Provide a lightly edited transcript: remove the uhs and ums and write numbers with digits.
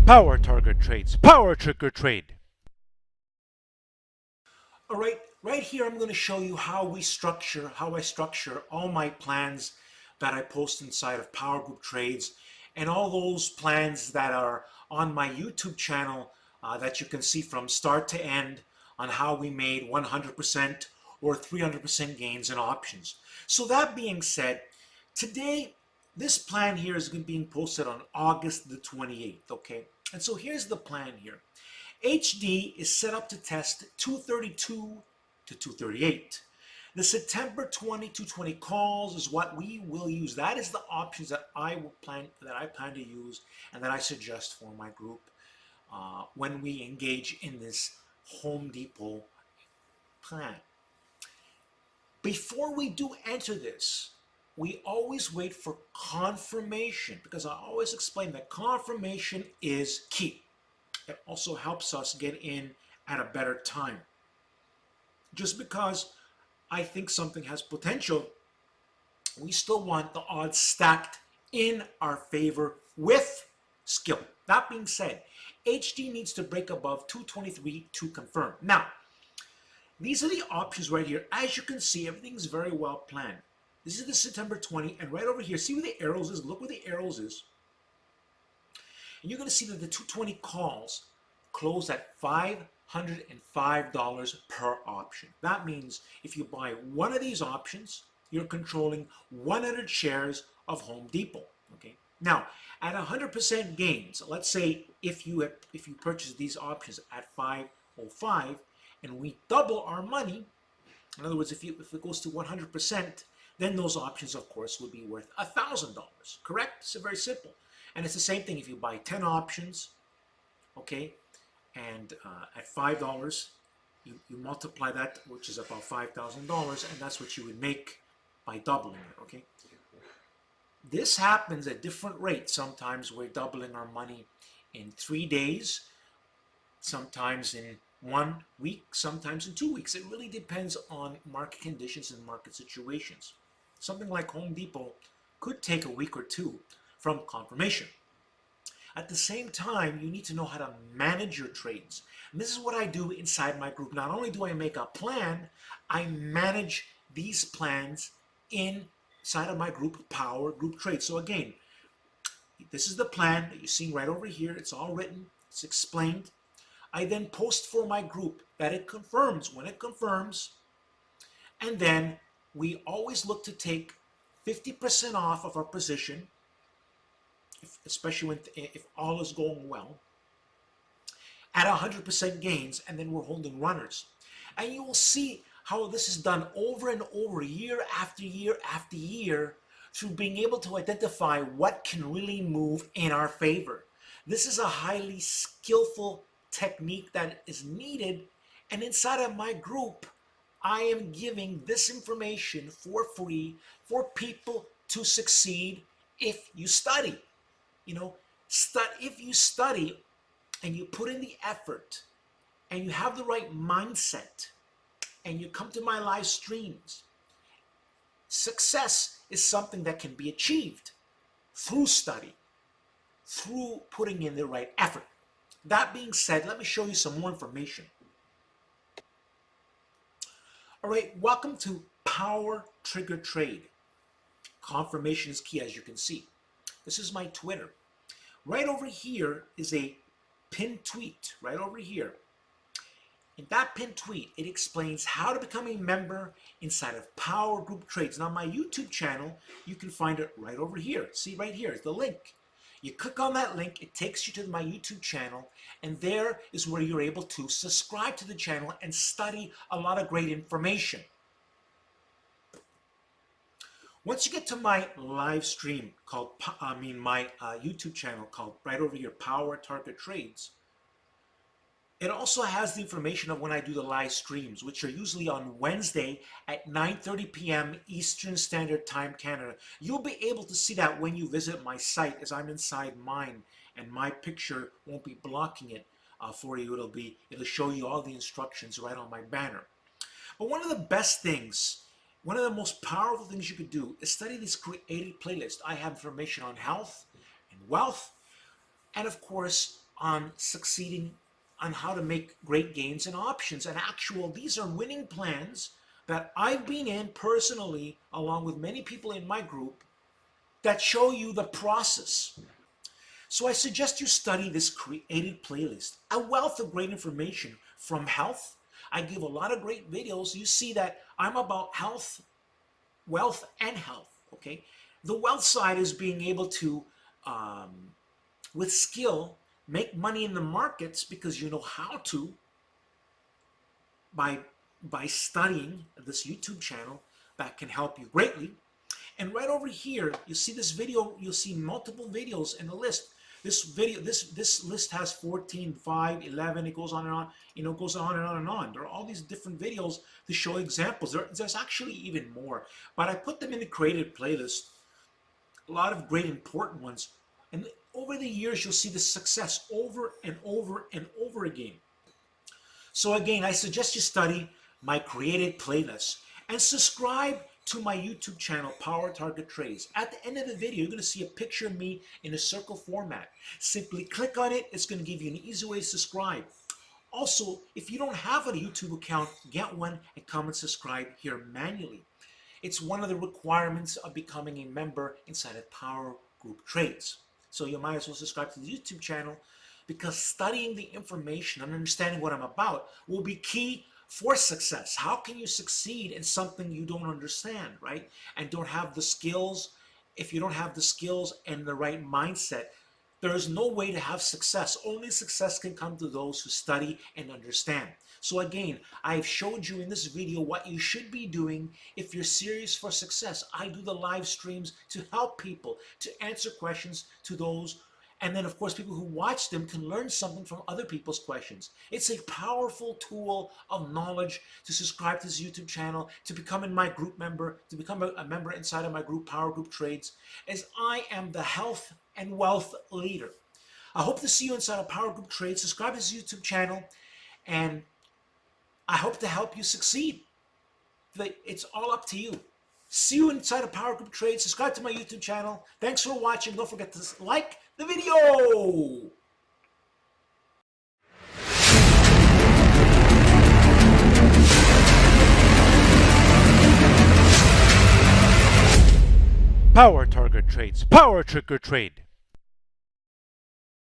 Power Target Trades, Power Trigger Trade. All right, right here I'm going to show you how I structure all my plans that I post inside of Power Group Trades and all those plans that are on my YouTube channel that you can see from start to end on how we made 100% or 300% gains in options. So that being said, today this plan here is being posted on August the 28th, okay? And so here's the plan here. HD is set up to test 232 to 238. The September 20 calls is what we will use. That is the options that I plan to use and that I suggest for my group when we engage in this Home Depot plan. Before we do enter this, we always wait for confirmation because I always explain that confirmation is key. It also helps us get in at a better time. Just because I think something has potential, we still want the odds stacked in our favor with skill. That being said, HD needs to break above 223 to confirm. Now, these are the options right here. As you can see, everything's very well planned. This is the September 20, and right over here, see where the arrows is? Look where the arrows is. And you're going to see that the 220 calls close at $505 per option. That means if you buy one of these options, you're controlling 100 shares of Home Depot. Okay. Now, at 100% gains, let's say if you purchase these options at 505 and we double our money, in other words, if it goes to 100%, then those options, of course, would be worth $1,000. Correct? It's very simple. And it's the same thing if you buy 10 options, okay, and at $5, you multiply that, which is about $5,000, and that's what you would make by doubling it, okay? This happens at different rates. Sometimes we're doubling our money in 3 days, sometimes in 1 week, sometimes in 2 weeks. It really depends on market conditions and market situations. Something like Home Depot could take a week or two from confirmation. At the same time, you need to know how to manage your trades. And this is what I do inside my group. Not only do I make a plan, I manage these plans inside of my group, Power Group Trades. So again, this is the plan that you're seeing right over here. It's all written, it's explained. I then post for my group that it confirms. When it confirms, and then we always look to take 50% off of our position, especially if all is going well, at 100% gains, and then we're holding runners. And you will see how this is done over and over, year after year after year, through being able to identify what can really move in our favor. This is a highly skillful technique that is needed, and inside of my group, I am giving this information for free for people to succeed if you study. You know, if you study and you put in the effort and you have the right mindset and you come to my live streams, success is something that can be achieved through study, through putting in the right effort. That being said, let me show you some more information. All right, welcome to Power Trigger Trade. Confirmation is key, as you can see. This is my Twitter. Right over here is a pinned tweet, right over here. In that pinned tweet, it explains how to become a member inside of Power Group Trades. Now, my YouTube channel, you can find it right over here. See, right here is the link. You click on that link, it takes you to my YouTube channel, and there is where you're able to subscribe to the channel and study a lot of great information. Once you get to my live stream called, my YouTube channel called right over here, Power Target Trades, it also has the information of when I do the live streams, which are usually on Wednesday at 9:30 p.m. Eastern Standard Time, Canada. You'll be able to see that when you visit my site, as I'm inside mine, and my picture won't be blocking it for you. It'll show you all the instructions right on my banner. But one of the best things, one of the most powerful things you could do is study this created playlist. I have information on health and wealth, and of course, on succeeding on how to make great gains in options. And these are winning plans that I've been in personally, along with many people in my group, that show you the process. So I suggest you study this created playlist, a wealth of great information from health. I give a lot of great videos. You see that I'm about health, wealth, and health, okay? The wealth side is being able to, with skill, make money in the markets because you know how to by studying this YouTube channel that can help you greatly. And right over here, you see this video, you'll see multiple videos in the list. This list has 14, 5, 11, it goes on and on, it goes on and on and on. There are all these different videos to show examples. There's actually even more, but I put them in the created playlist, a lot of great important ones. And over the years, you'll see the success over and over and over again. So again, I suggest you study my created playlist and subscribe to my YouTube channel, Power Target Trades. At the end of the video, you're going to see a picture of me in a circle format. Simply click on it. It's going to give you an easy way to subscribe. Also, if you don't have a YouTube account, get one and come and subscribe here manually. It's one of the requirements of becoming a member inside of Power Group Trades. So you might as well subscribe to the YouTube channel, because studying the information and understanding what I'm about will be key for success. How can you succeed in something you don't understand, right? And don't have the skills? If you don't have the skills and the right mindset, there is no way to have success. Only success can come to those who study and understand. So again, I've showed you in this video what you should be doing if you're serious for success. I do the live streams to help people, to answer questions to those. And then, of course, people who watch them can learn something from other people's questions. It's a powerful tool of knowledge to subscribe to this YouTube channel, to become my group member, to become a member inside of my group, Power Group Trades, as I am the health and wealth leader. I hope to see you inside of Power Group Trades. Subscribe to this YouTube channel, and I hope to help you succeed. It's all up to you. See you inside of Power Group Trades. Subscribe to my YouTube channel. Thanks for watching. Don't forget to like the video. Power Target Trades. Power Trigger Trade.